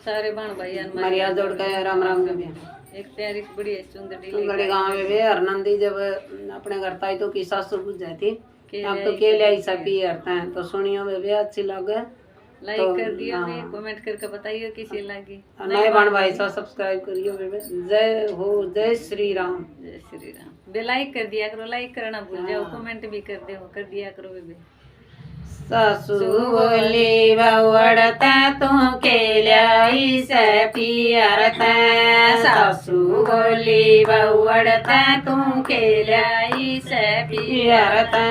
सारे बहन भाई मरिया जोड़ के राम राम के भी एक प्यारी बड़ी चुंदड़ी चुंदड़ी गाँव में भी हरनंदी जब अपने घर ताई तो की सासुर बुझ जाती अब तो के लिए ऐसा पी हरता है तो सुनियो वे भी अच्छी लगे लाइक तो, कर दियो भी कमेंट करके बताइए कैसी लगी नए बहन भाई सब सब्सक्राइब करियो वे जय हो जय श्री राम बे लाइक कर दिया करो लाइक करना भूल जाओ कमेंट भी कर दिया करो बे सासू बोली बवड़ता तू केल्याई से पियरता सासू बोली बवड़ता तू केल्याई से पियरता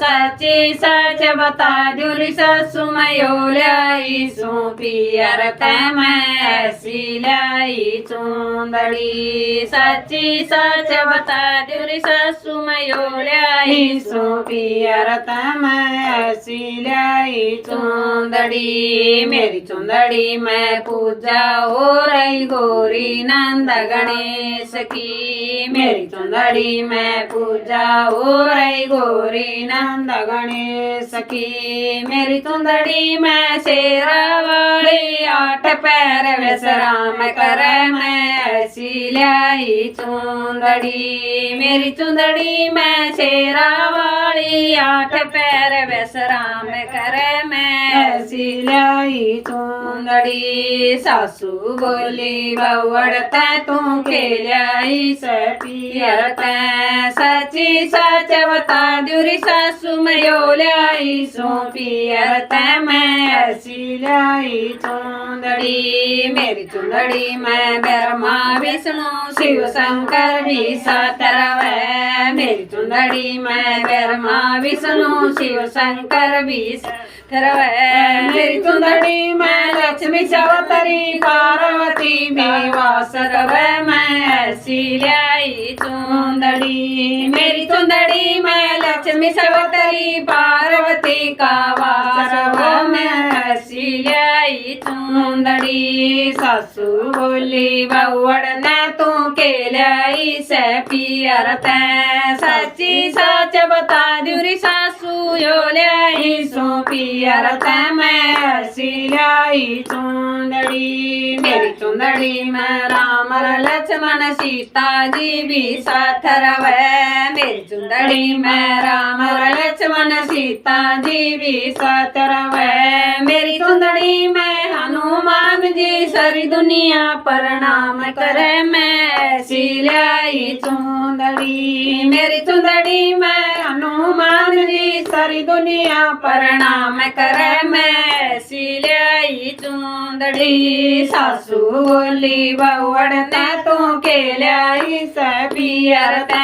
सच्ची सच बता जुरी सासू मयोल्याई सू पियरता मैं ऐसी लाई चुंदड़ी सच्ची सच बता जुरी सासू मयोल्याई सू पियरता मैं ऐसी लाई चुंदड़ी मेरी चुंदड़ी में पूजा हो रही गौरी नंद गणेश की मेरी चुंदड़ी में पूजा हो रही गौरी नंद गणेश की मेरी चुंदड़ी में शेरा वाली 8 पैर विश्राम करे मैं ऐसी लाई चुंदड़ी मेरी चुंदड़ी में शेरा वाली 8 पैर विश्राम करे मैं ऐसी लाई चुंदड़ी सासू बोली बवड़ता तू के लाई से पियरता सच्ची सच बता जुरी सासू मयो लाई सो पियरता मैं ऐसी लाई चुंदड़ी मेरी चुंदड़ी में ब्रह्मा विष्णु शिव शंकर भी साथ रहे मेरी चुंदड़ी में ब्रह्मा विष्णु शिव शंकर भी मेरी चुंदड़ी में लक्ष्मी चौतरी पार्वती भी वास रवे मैं ऐसी लाई चुंदड़ी मेरी चुंदड़ी में लक्ष्मी चौतरी पार्वती का वास रवे मैं ऐसी लाई चुंदड़ी सासू बोली बवड़ना तू के लाई से पियरता सच्ची सच बता जुरी सासू यो लाई सो पियरता मैं ऐसी लाई चुंदड़ी मेरी चुंदड़ी में राम लक्ष्मण सीता जी भी साथ रवे मेरी चुंदड़ी में राम लक्ष्मण सीता जी भी साथ रवे मेरी चुंदड़ी में हनुमान जी सारी दुनिया प्रणाम करे मैं ऐसी लाई चुंदड़ी मेरी चुंदड़ी में हनुमान जी सारी दुनिया प्रणाम करे मैं ऐसी लाई चुंदड़ी सासू बोली बवड़ता तू के लाई से पियरता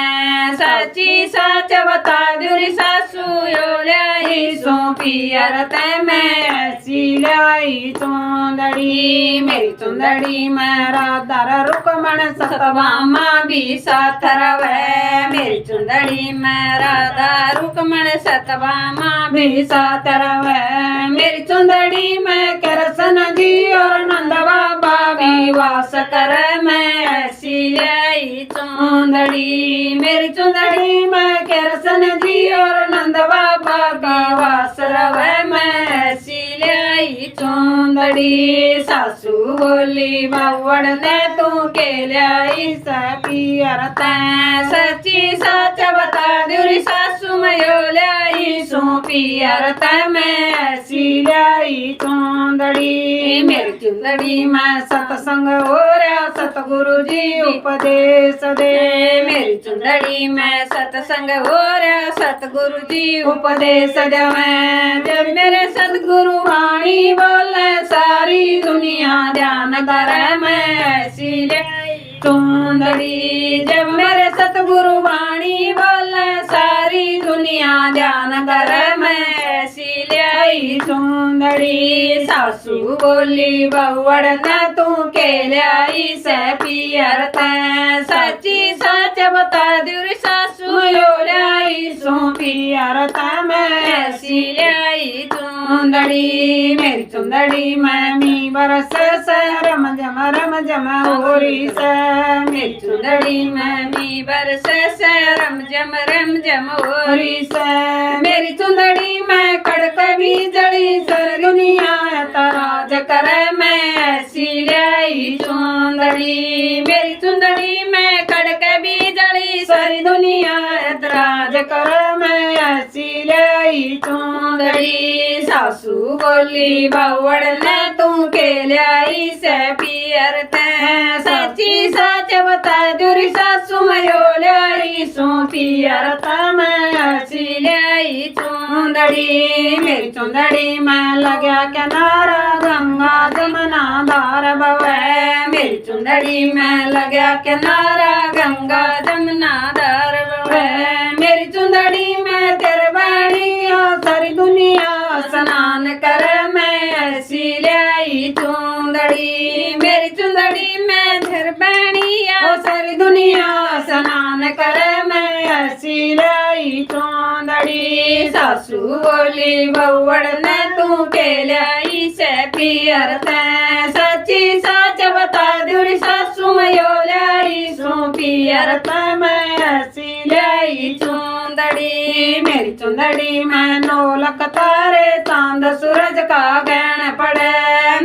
सच्ची सच बता जुरी सासू यो लाई सो पियरता मैं ऐसी लाई चुंदड़ी मेरी चुंदड़ी में राधा रुकमण सतभामा भी साथ रवे मेरी चुंदड़ी में राधा रुकमण सतभामा भी साथ रवे मेरी चुंदड़ी में कृष्ण जी और नंद बाबा भी वास करे मैं ऐसी लाई चुंदड़ी मेरी चुंदड़ी में कृष्ण जी और नंद बाबा भी वास रवे मैं ऐसी लाई चुंदड़ी सासू बोली बवड़ने तू के लाई से पियरता सच्ची सच बता जुरी सासू मयो लाई सो पियरता मैं ऐसी लाई चुंदड़ी मेरी चुंदड़ी में सत्संग हो रहा सतगुरु जी उपदेश दे मेरी चुंदड़ी में सत्संग हो रहा सतगुरु जी उपदेश दे जब मेरे सतगुरु वाणी बोले सारी दुनिया ध्यान करे मैं ऐसी लाई चुंदड़ी जब मेरे सतगुरु वाणी बोले सारी दुनिया ध्यान करे मैं ऐसी लाई चुंदड़ी सासू बोली बवड़ना तू के लाई से पियरता सच्ची सच बता जुरी सासू यो लाई सो पियरता मैं ऐसी लाई चुंदड़ी मेरी चुंदड़ी में मी बरस से रम जम होरी से मेरी चुंदड़ी में मी बरस से रम जम होरी से मेरी चुंदड़ी में कड़क भी जड़ी सर दुनिया तराज करे मैं ऐसी चुंदड़ी मेरी चुंदड़ी मैं खड़के भी जड़ी सारी दुनिया एतराज कर मैं ऐसी लाई चुंदड़ी सासू बोली बावड़ ने तू के लाई से पियर ते सच्ची सच बता दुरी सासू मयो लाई सो पियर ते मैं ऐसी लाई चुंदड़ी मेरी चुंदड़ी मैं लगा किनारा गंगा जमुना धार बवे मेरी चुंदड़ी में लगा किनारा गंगा जमुना धार बवे मेरी चुंदड़ी में तेरे बाणी सारी दुनिया स्नान कर मैं ऐसी लाई चुंदड़ी मेरी चुंदड़ी में तेरे बाणी सारी दुनिया स्नान कर मैं ऐसी लाई चुंदड़ी सासू बोली बउड़ ने तू के लाई से पियर ते सच्ची सच बता दुरी सासू मयो लाई सो पियर ते मैं ऐसी लाई चुंदड़ी मेरी चुंदड़ी में नौलख तारे चांद सूरज का गहन पड़े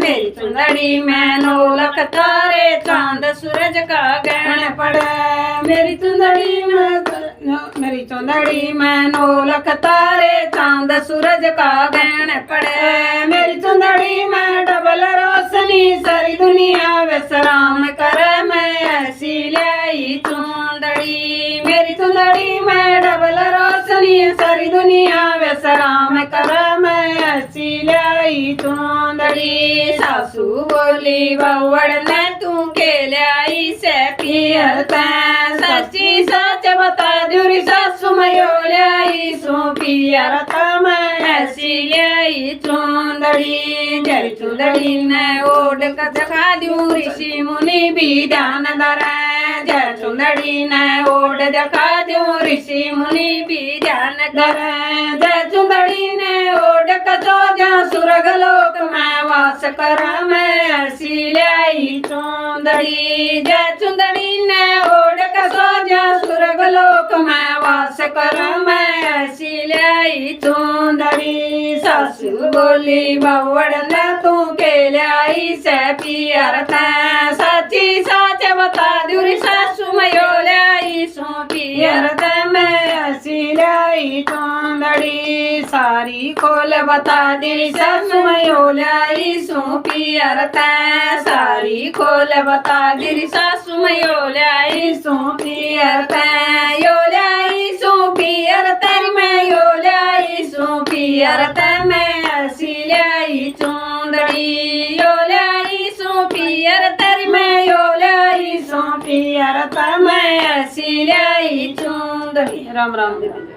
मेरी चुंदड़ी में नौलख तारे चांद सूरज का गहन पड़े मेरी चुंदड़ी में नौलख तारे चांद सूरज का गहन पड़े मेरी चुंदड़ी में डबल रोशनी सारी दुनिया विश्राम करे मैं ऐसी लाई चुंदड़ी मेरी चुंदड़ी में डबल रोशनी सारी दुनिया विश्राम करे मैं ऐसी लाई चुंदड़ी सासू बोली बउड़ ने तू के लाई से पियर ते सच्ची सच बता दुरी सासू मयो लाई सो पियर ते मैं ऐसी लाई चुंदड़ी तेरी चुंदड़ी ने ओढ़ कर दिखा दूं ऋषि मुनि भी ध्यान धरे जय चुंदड़ी ने ओढ़ दिखा दूं ऋषि मुनि भी ध्यान धरे जय चुंदड़ी ने ओढ़ कर सो जा सुरग लोक में वास कर मैं ऐसी लाई चुंदड़ी जय चुंदड़ी ने ओढ़ कर सो जा सुरग लोक में वास कर मैं ऐसी लाई चुंदड़ी सासू बोली बउड़ ने तू के लाई से पियर ते सच्ची सच बता दुरी सासू मयो लाई सो पियर ते मैं ऐसी लाई चुंदड़ी सारी खोल बता दुरी सासू मयो लाई सो पियर ते सारी खोल बता दुरी सासू मयो लाई सो पियर ते यो लाई सो पियर तेरी मैं यो लाई सो पियर ते मैं ऐसी लाई चुंदड़ी यो लाई सो पियर तेरी मैं यो लाई सो पियर ते मैं ऐसी लाई चुंदड़ी राम राम दीदी।